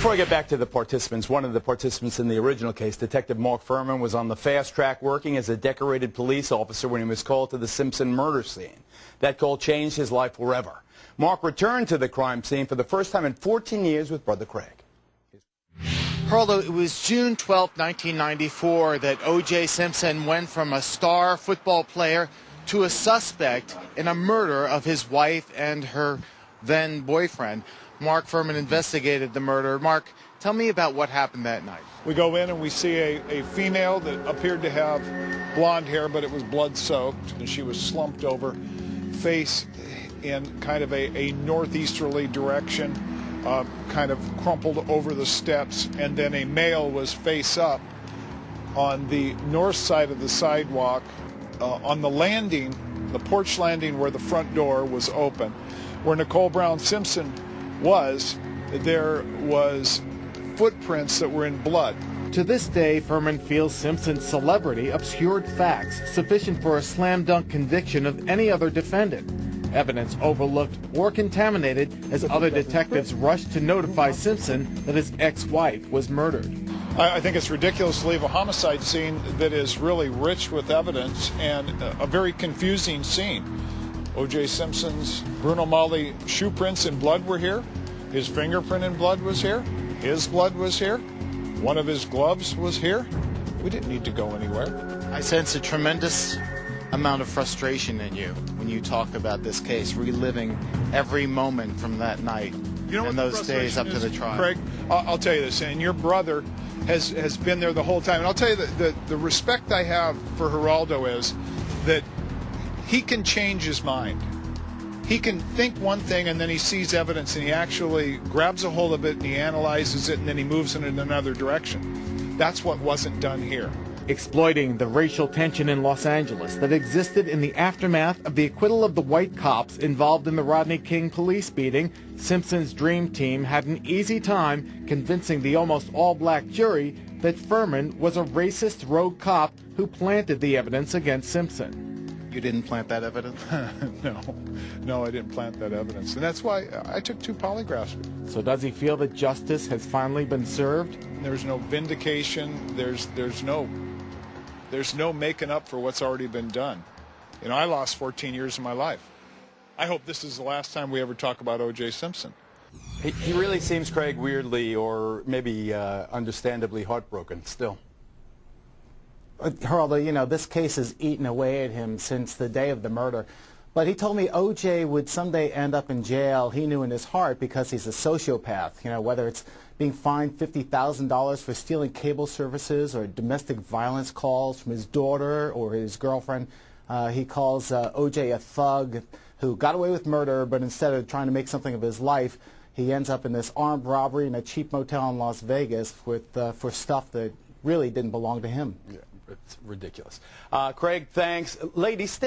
Before I get back to the participants, one of the participants in the original case, Detective Mark Fuhrman, was on the fast track working as a decorated police officer when he was called to the Simpson murder scene. That call changed his life forever. Mark returned to the crime scene for the first time in 14 years with Brother Craig. Harlow, it was June 12, 1994 that O.J. Simpson went from a star football player to a suspect in a murder of his wife and her then boyfriend. Mark Fuhrman investigated the murder. Mark, tell me about what happened that night. We go in and we see a female that appeared to have blonde hair, but it was blood-soaked, and she was slumped over, face in kind of a northeasterly direction, kind of crumpled over the steps, and then a male was face up on the north side of the sidewalk, on the landing, the porch landing where the front door was open, where Nicole Brown Simpson was, there was footprints that were in blood. To this day, Fuhrman feels Simpson's celebrity obscured facts sufficient for a slam-dunk conviction of any other defendant. Evidence overlooked or contaminated as other detectives rushed to notify Simpson that his ex-wife was murdered. I think it's ridiculous to leave a homicide scene that is really rich with evidence and a very confusing scene. O.J. Simpson's Bruno Mali shoe prints in blood were here. His fingerprint in blood was here. His blood was here. One of his gloves was here. We didn't need to go anywhere. I sense a tremendous amount of frustration in you when you talk about this case, reliving every moment from that night and those days up to the trial. Craig, I'll tell you this, and your brother has been there the whole time. And I'll tell you that the respect I have for Geraldo is that he can change his mind. He can think one thing and then he sees evidence and he actually grabs a hold of it and he analyzes it and then he moves in another direction. That's what wasn't done here. Exploiting the racial tension in Los Angeles that existed in the aftermath of the acquittal of the white cops involved in the Rodney King police beating, Simpson's dream team had an easy time convincing the almost all-black jury that Fuhrman was a racist rogue cop who planted the evidence against Simpson. You didn't plant that evidence? No, I didn't plant that evidence. And that's why I took 2 polygraphs. So does he feel that justice has finally been served? There's no vindication. There's no making up for what's already been done. You know, I lost 14 years of my life. I hope this is the last time we ever talk about O.J. Simpson. He really seems, Craig, weirdly or maybe understandably heartbroken still. Geraldo, you know, this case has eaten away at him since the day of the murder. But he told me O.J. would someday end up in jail, he knew in his heart, because he's a sociopath. You know, whether it's being fined $50,000 for stealing cable services or domestic violence calls from his daughter or his girlfriend. He calls O.J. a thug who got away with murder, but instead of trying to make something of his life, he ends up in this armed robbery in a cheap motel in Las Vegas with, for stuff that really didn't belong to him. Yeah, it's ridiculous. Craig, thanks. Ladies, stand